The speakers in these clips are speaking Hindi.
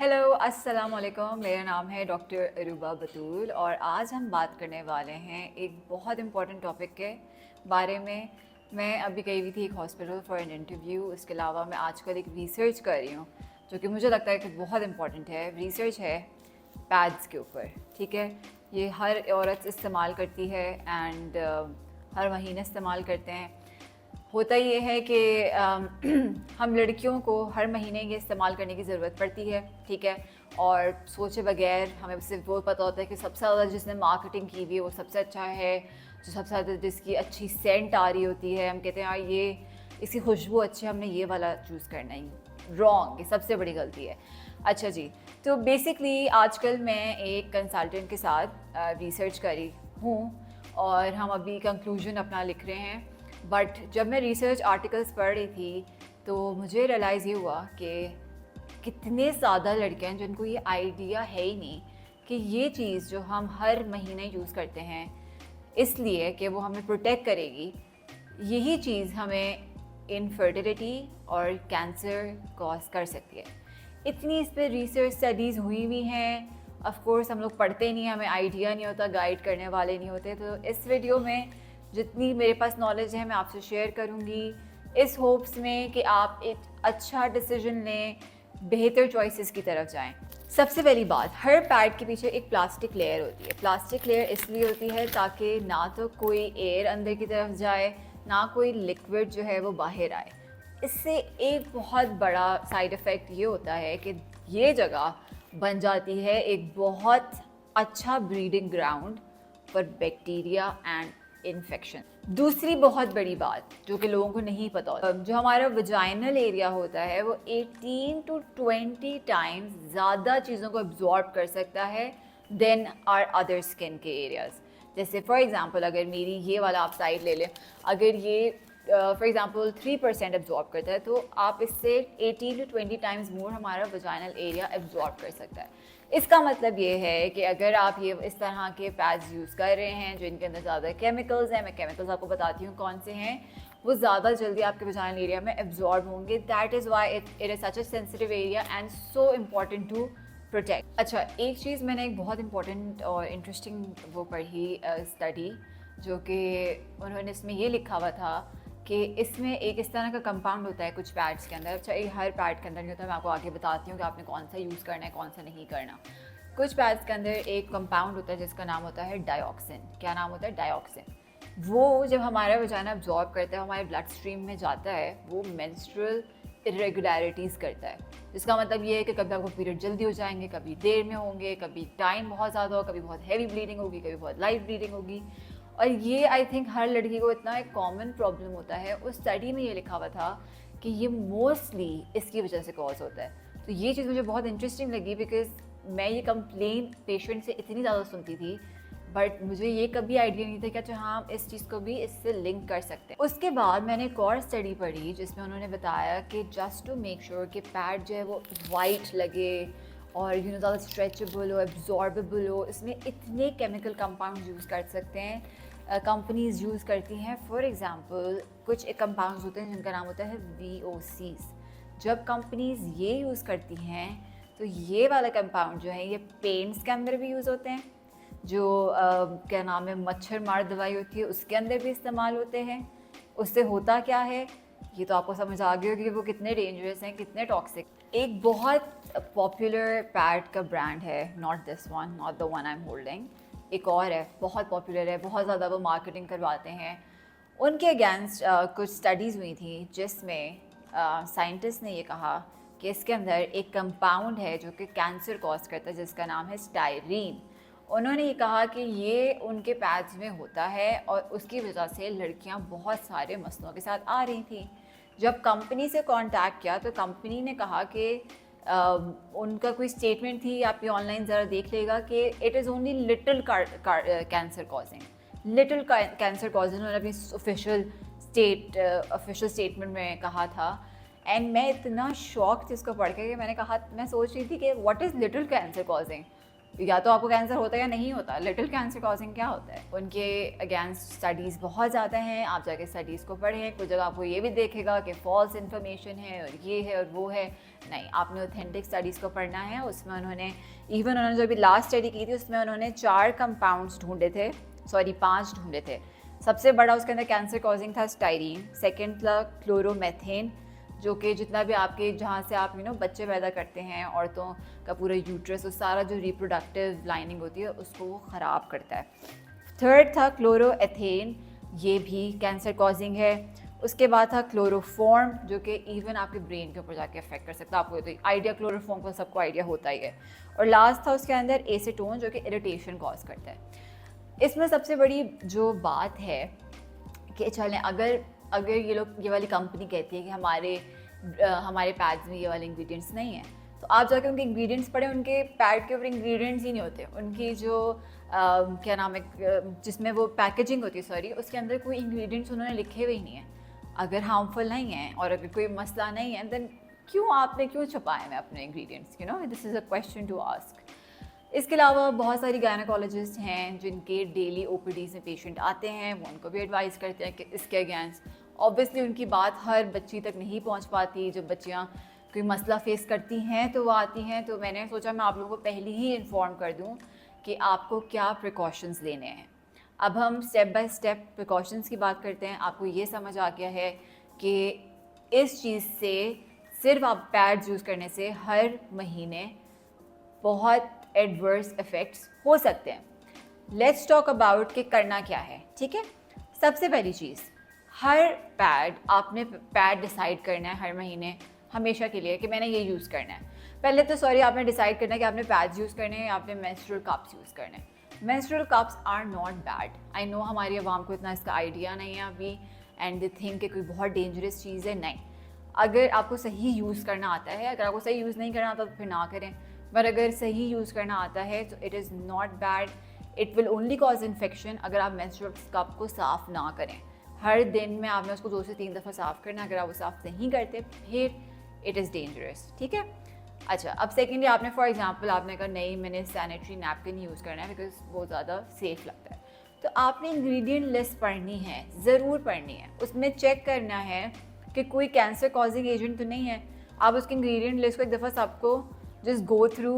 हेलो अस्सलाम वालेकुम। मेरा नाम है डॉक्टर अरूबा बतूल और आज हम बात करने वाले हैं एक बहुत इम्पॉर्टेंट टॉपिक के बारे में। मैं अभी गई हुई थी एक हॉस्पिटल फॉर एन इंटरव्यू। इसके अलावा मैं आजकल एक रिसर्च कर रही हूँ जो कि मुझे लगता है कि बहुत इम्पॉर्टेंट है। रिसर्च है पैड्स के ऊपर, ठीक है। ये हर औरत इस्तेमाल करती है एंड हर महीने इस्तेमाल करते हैं। होता ये है कि हम लड़कियों को हर महीने ये इस्तेमाल करने की ज़रूरत पड़ती है, ठीक है। और सोचे बगैर हमें सिर्फ वो पता होता है कि सबसे ज़्यादा जिसने मार्केटिंग की हुई है वो सबसे अच्छा है, जो सबसे ज़्यादा जिसकी अच्छी सेंट आ रही होती है, हम कहते हैं यार ये इसकी खुशबू अच्छी है, हमने ये वाला चूज़ करना ही रॉन्ग, ये सबसे बड़ी गलती है। अच्छा जी, तो बेसिकली आजकल मैं एक कंसल्टेंट के साथ रिसर्च करी हूँ और हम अभी कंक्लूजन अपना लिख रहे हैं। बट जब मैं रिसर्च आर्टिकल्स पढ़ रही थी तो मुझे रियलाइज़ ये हुआ कि कितने ज़्यादा लड़के हैं जिनको ये आइडिया है ही नहीं कि ये चीज़ जो हम हर महीने यूज़ करते हैं इसलिए कि वो हमें प्रोटेक्ट करेगी, यही चीज़ हमें इनफर्टिलिटी और कैंसर कॉज कर सकती है। इतनी इस पर रिसर्च स्टडीज़ हुई हुई हैं। ऑफ कोर्स हम लोग पढ़ते नहीं, हमें आइडिया नहीं होता, गाइड करने वाले नहीं होते। तो इस वीडियो में जितनी मेरे पास नॉलेज है मैं आपसे शेयर करूँगी इस होप्स में कि आप एक अच्छा डिसीजन लें, बेहतर चॉइसेस की तरफ जाएं। सबसे पहली बात, हर पैड के पीछे एक प्लास्टिक लेयर होती है। प्लास्टिक लेयर इसलिए होती है ताकि ना तो कोई एयर अंदर की तरफ जाए, ना कोई लिक्विड जो है वो बाहर आए। इससे एक बहुत बड़ा साइड इफ़ेक्ट ये होता है कि ये जगह बन जाती है एक बहुत अच्छा breeding ground for bacteria and infection. दूसरी बहुत बड़ी बात जो कि लोगों को नहीं पता होता, जो हमारा वजाइनल एरिया होता है वो 18 to 20 टाइम्स ज़्यादा चीज़ों को अब्जॉर्ब कर सकता है देन आर अदर स्किन के एरियाज़। जैसे फॉर एग्ज़ाम्पल अगर मेरी ये वाला आप साइड ले लें, अगर ये फॉर एग्ज़ाम्पल 3% एब्जॉर्ब करता है तो आप इससे 18 to 20 टाइम्स मोर हमारा वजाइनल एरिया एब्जॉर्ब कर सकता है। इसका मतलब ये है कि अगर आप ये इस तरह के पैड्स यूज़ कर रहे हैं जो इनके अंदर ज़्यादा केमिकल्स हैं, मैं केमिकल्स आपको बताती हूँ कौन से हैं, वो ज़्यादा जल्दी आपके वजाइनल एरिया में एब्जॉर्ब होंगे। That is why it is such a sensitive area and so important to protect. अच्छा, एक चीज़ मैंने एक बहुत इंपॉर्टेंट और इंटरेस्टिंग वो पढ़ी स्टडी, जो कि उन्होंने इसमें ये लिखा हुआ था कि इसमें एक इस तरह का कंपाउंड होता है कुछ पैड्स के अंदर। अच्छा, ये हर पैड के अंदर नहीं होता, मैं आपको आगे बताती हूँ कि आपने कौन सा यूज़ करना है, कौन सा नहीं करना। कुछ पैड्स के अंदर एक कंपाउंड होता है जिसका नाम होता है डायोक्सिन। क्या नाम होता है? डायोक्सिन। वो जब हमारा वजाना अब्जॉर्ब करता है, हमारे ब्लड स्ट्रीम में जाता है, वो मेंस्ट्रुअल इरेगुलरिटीज़ करता है। जिसका मतलब ये है कि कभी आपको पीरियड जल्दी हो जाएंगे, कभी देर में होंगे, कभी टाइम बहुत ज़्यादा हो, कभी बहुत हैवी ब्लीडिंग होगी, कभी बहुत लाइट ब्लीडिंग होगी। और ये आई थिंक हर लड़की को इतना एक कॉमन प्रॉब्लम होता है। उस स्टडी में ये लिखा हुआ था कि ये मोस्टली इसकी वजह से कॉज होता है। तो ये चीज़ मुझे बहुत इंटरेस्टिंग लगी बिकॉज मैं ये कंप्लेन पेशेंट से इतनी ज़्यादा सुनती थी, बट मुझे ये कभी आइडिया नहीं था कि अच्छा हाँ, इस चीज़ को भी इससे लिंक कर सकते हैं। उसके बाद मैंने एक और स्टडी पढ़ी जिसमें उन्होंने बताया कि जस्ट टू मेक श्योर कि पैड जो है वो वाइट लगे और ज़्यादा स्ट्रेचेबल हो, एब्जॉर्बेबल हो, इसमें इतने केमिकल कंपाउंड यूज़ कर सकते हैं, कंपनीज़ यूज़ करती हैं। फॉर एग्ज़ाम्पल कुछ एक कंपाउंड्स होते हैं जिनका नाम होता है VOCs। जब कंपनीज़ ये यूज़ करती हैं तो ये वाला कंपाउंड जो है ये पेंट्स के अंदर भी यूज़ होते हैं, जो क्या नाम है, मच्छर मार दवाई होती है उसके अंदर भी इस्तेमाल होते हैं। उससे होता क्या है ये तो आपको समझ आ गई होगी कि वो कितने डेंजरस हैं, कितने टॉक्सिक। एक बहुत पॉपुलर पैड का ब्रांड है, not this one, not the one I am holding, एक और है बहुत पॉपुलर है, बहुत ज़्यादा वो मार्केटिंग करवाते हैं। उनके अगेंस्ट कुछ स्टडीज़ हुई थी जिसमें साइंटिस्ट ने ये कहा कि इसके अंदर एक कंपाउंड है जो कि कैंसर कॉज करता है जिसका नाम है स्टायरीन। उन्होंने ये कहा कि ये उनके पैड्स में होता है और उसकी वजह से लड़कियां बहुत सारे मसलों के साथ आ रही थी। जब कंपनी से कांटेक्ट किया तो कंपनी ने कहा कि उनका कोई स्टेटमेंट थी, आप ये ऑनलाइन ज़रा देख लेगा, कि it is only little cancer causing, little cancer causing उन्होंने अपनी ऑफिशियल स्टेटमेंट में कहा था। एंड मैं इतना शॉक थी इसको पढ़ के कि मैंने कहा, मैं सोच रही थी कि what is little cancer causing. या तो आपको कैंसर होता है या नहीं होता। लिटिल कैंसर कॉजिंग क्या होता है, उनके अगेंस्ट स्टडीज़ बहुत ज़्यादा हैं। आप जाके स्टडीज़ को पढ़ें, कुछ जगह आपको ये भी देखेगा कि फॉल्स इन्फॉर्मेशन है और ये है और वो है। नहीं, आपने ऑथेंटिक स्टडीज़ को पढ़ना है। उसमें उन्होंने उन्होंने जो अभी लास्ट स्टडी की थी उसमें उन्होंने 4 कंपाउंड्स ढूंढे थे, 5 ढूंढे थे। सबसे बड़ा उसके अंदर कैंसर कॉजिंग था स्टाइरीन, सेकेंड था क्लोरोमेथेन, जो कि जितना भी आपके जहाँ से आप बच्चे पैदा करते हैं, औरतों का पूरा यूट्रस, उस सारा जो रिप्रोडक्टिव लाइनिंग होती है उसको वो ख़राब करता है। थर्ड था क्लोरोएथेन, ये भी कैंसर कॉजिंग है। उसके बाद था क्लोरोफॉर्म, जो कि इवन आपके ब्रेन के ऊपर जाके अफेक्ट कर सकता है। आपको तो आइडिया क्लोरोफॉर्म का सबको आइडिया होता ही है। और लास्ट था उसके अंदर एसीटोन, जो कि इरिटेशन कॉज करता है। इसमें सबसे बड़ी जो बात है कि चलें, अगर ये वाली कंपनी कहती है कि हमारे पैड्स में ये वाले इंग्रेडिएंट्स नहीं हैं, तो आप जाके उनके इंग्रेडिएंट्स पढ़ें। उनके पैड के ऊपर इंग्रेडिएंट्स ही नहीं होते। उनकी जो क्या नाम है, जिसमें वो पैकेजिंग होती है, उसके अंदर कोई इंग्रेडिएंट्स उन्होंने लिखे हुए ही नहीं हैं। अगर हार्मफुल नहीं हैं और अगर कोई मसला नहीं है, देन क्यों छुपाए हैं अपने ingredients? This is a question to ask. इसके अलावा बहुत सारी गायनेकोलॉजिस्ट हैं जिनके डेली ओपीडीज़ में पेशेंट आते हैं, वो उनको भी एडवाइस करते हैं कि इसके अगेंस्ट। ऑब्वियसली उनकी बात हर बच्ची तक नहीं पहुंच पाती। जब बच्चियां कोई मसला फेस करती हैं तो वो आती हैं, तो मैंने सोचा मैं आप लोगों को पहले ही इन्फॉर्म कर दूं कि आपको क्या प्रिकॉशंस लेने हैं। अब हम स्टेप बाय स्टेप प्रिकॉशंस की बात करते हैं। आपको ये समझ आ गया है कि इस चीज़ से, सिर्फ आप पैड्स यूज़ करने से हर महीने बहुत एडवर्स इफ़ेक्ट्स हो सकते हैं। लेट्स टॉक अबाउट कि करना क्या है, ठीक है। सबसे पहली चीज़, हर पैड आपने पैड डिसाइड करना है हर महीने हमेशा के लिए कि मैंने ये यूज़ करना है। पहले तो आपने डिसाइड करना है कि आपने पैड्स यूज़ करने हैं या आपने मेंस्ट्रुअल कप्स यूज़ करने हैं। Menstrual cups are not bad. I know हमारी आवाम को इतना इसका आइडिया नहीं है अभी, एंड दे थिंक कि कोई बहुत डेंजरस चीज़ है। नहीं, अगर आपको सही यूज़ करना आता है, अगर आपको सही यूज़ नहीं करना आता तो फिर ना करें, पर अगर सही यूज़ करना आता है तो it is not bad. It will only cause infection अगर आप मेंस्ट्रुअल कप को साफ़ ना करें। हर दिन में आपने उसको 2 से 3 दफ़ा साफ़ करना। अगर आप वो साफ़ नहीं करते फिर इट इज़ डेंजरस, ठीक है। अच्छा, अब सेकेंडली आपने फॉर एग्जांपल आपने कहा नहीं, मैंने सैनिटरी नैपकिन यूज़ करना है बिकॉज वो ज़्यादा सेफ़ लगता है, तो आपने इंग्रेडिएंट लिस्ट पढ़नी है, ज़रूर पढ़नी है। उसमें चेक करना है कि कोई कैंसर कॉजिंग एजेंट तो नहीं है। आप उसके इंग्रेडिएंट लिस्ट को एक दफ़ा सबको just go through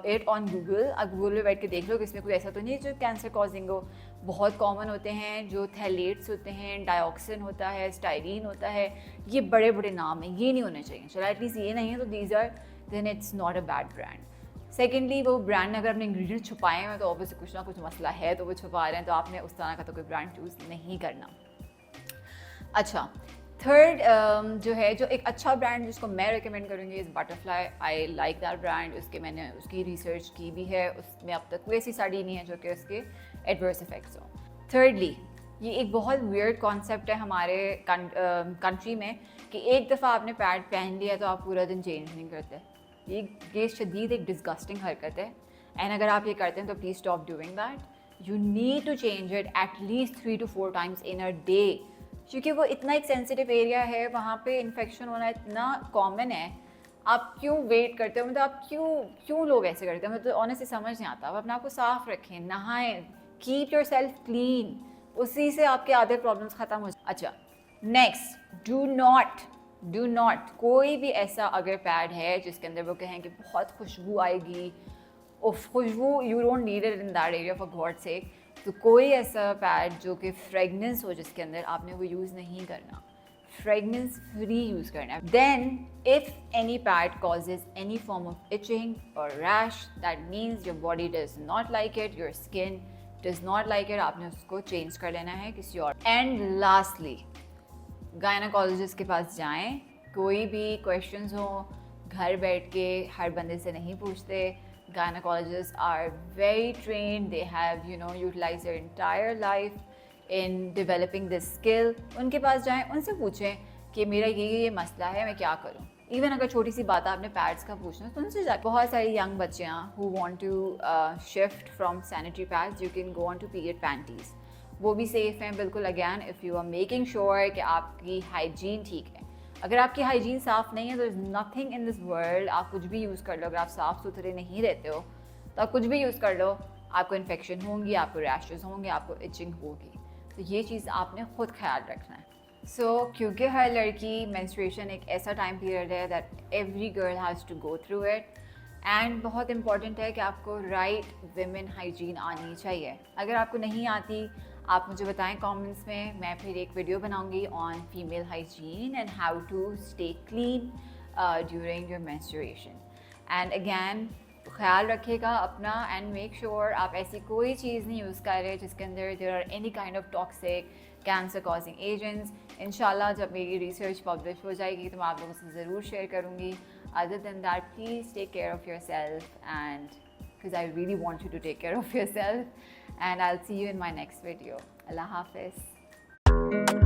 it on Google. आप गूगल में बैठ के देख लो कि इसमें कोई ऐसा तो नहीं है जो कैंसर कॉजिंग हो। बहुत कॉमन होते हैं, जो थैलेट्स होते हैं, डाइऑक्सिन होता है, स्टाइरीन होता है, ये बड़े बड़े नाम हैं, ये नहीं होने चाहिए। चलो एटलीस्ट ये नहीं है तो these are, then it's not a bad brand. Secondly, वो ब्रांड ने अगर अपने इंग्रेडिएंट्स छुपाए हैं तो ऑब्वियसली कुछ ना कुछ मसला है, तो वो छुपा रहे हैं, तो आपने उस तरह का तो कोई ब्रांड चूज़ नहीं करना। अच्छा, थर्ड जो है, जो एक अच्छा ब्रांड जिसको मैं रिकमेंड करूँगी is butterfly. I like that brand. मैंने उसकी रिसर्च की भी है, उसमें अब तक कोई ऐसी स्टडी नहीं है जो कि उसके एडवर्स इफेक्ट्स हों। थर्डली, ये एक बहुत वियर्ड कॉन्सेप्ट है हमारे कंट्री में कि एक दफ़ा आपने पैड पहन लिया तो आप पूरा दिन चेंज नहीं करते। ये शदीद एक डिस्गस्टिंग हरकत है, एंड अगर आप ये करते हैं तो please stop doing that. You need to change it at least 3 to 4 times in a day, क्योंकि वो इतना एक सेंसिटिव एरिया है, वहाँ पे इन्फेक्शन होना इतना कॉमन है। आप क्यों वेट करते हो? मतलब आप क्यों लोग ऐसे करते हैं? मतलब ऑनेस्टली समझ नहीं आता। आप अपने आप को साफ रखें, नहाएं, कीप योर सेल्फ क्लीन, उसी से आपके आधे प्रॉब्लम्स ख़त्म हो जाए। अच्छा, नेक्स्ट, डू नॉट कोई भी ऐसा अगर पैड है जिसके अंदर वो कहें कि बहुत खुशबू आएगी, उफ खुशबू, you don't need it in that area for God sake, तो कोई ऐसा पैड जो कि फ्रेगनेंस हो जिसके अंदर, आपने वो यूज़ नहीं करना। फ्रेगनेंस फ्री यूज़ करना है। Then if any pad causes any form of itching और rash, that means your body does not like it, your skin does not like it, आपने उसको चेंज कर लेना है किसी और। एंड लास्टली, गायनेकोलॉजिस्ट के पास जाएं। कोई भी क्वेश्चंस हो, घर बैठ के हर बंदे से नहीं पूछते। Gynecologists are very trained. They have, utilized their entire life in developing this skill. उनके पास जाएं, उनसे पूछें कि मेरा ये मसला है, मैं क्या करूं। इवन अगर छोटी सी बात आपने पैड्स का पूछना है तो उनसे जाए। बहुत सारी यंग बच्चियाँ who want to shift from sanitary pads, you can go on to period panties. वो भी सेफ़ हैं बिल्कुल। Again, if you are making sure कि आपकी हाइजीन ठीक है। अगर आपकी हाइजीन साफ़ नहीं है तो is nothing in this world, आप कुछ भी यूज़ कर लो, अगर आप साफ़ सुथरे नहीं रहते हो तो आप कुछ भी यूज़ कर लो, आपको इन्फेक्शन होंगी, आपको रैशेस होंगे, आपको इचिंग होगी। तो ये चीज़ आपने ख़ुद ख्याल रखना है। क्योंकि हर लड़की मेंस्ट्रुएशन एक ऐसा टाइम पीरियड है that every girl has to go through it, and बहुत इंपॉर्टेंट है कि आपको राइट विमेन हाइजीन आनी चाहिए। अगर आपको नहीं आती, आप मुझे बताएं कमेंट्स में, मैं फिर एक वीडियो बनाऊंगी on female hygiene and how to stay clean during your menstruation. And again ख्याल रखिएगा अपना, एंड मेक श्योर आप ऐसी कोई चीज़ नहीं यूज़ कर रहे जिसके अंदर there are any kind of toxic cancer causing agents. इंशाल्लाह जब मेरी रिसर्च पब्लिश हो जाएगी तो मैं आप लोगों से ज़रूर शेयर करूँगी। Other than that, please take care of yourself, and because I really want you to take care of yourself, and I'll see you in my next video. Allah Hafiz.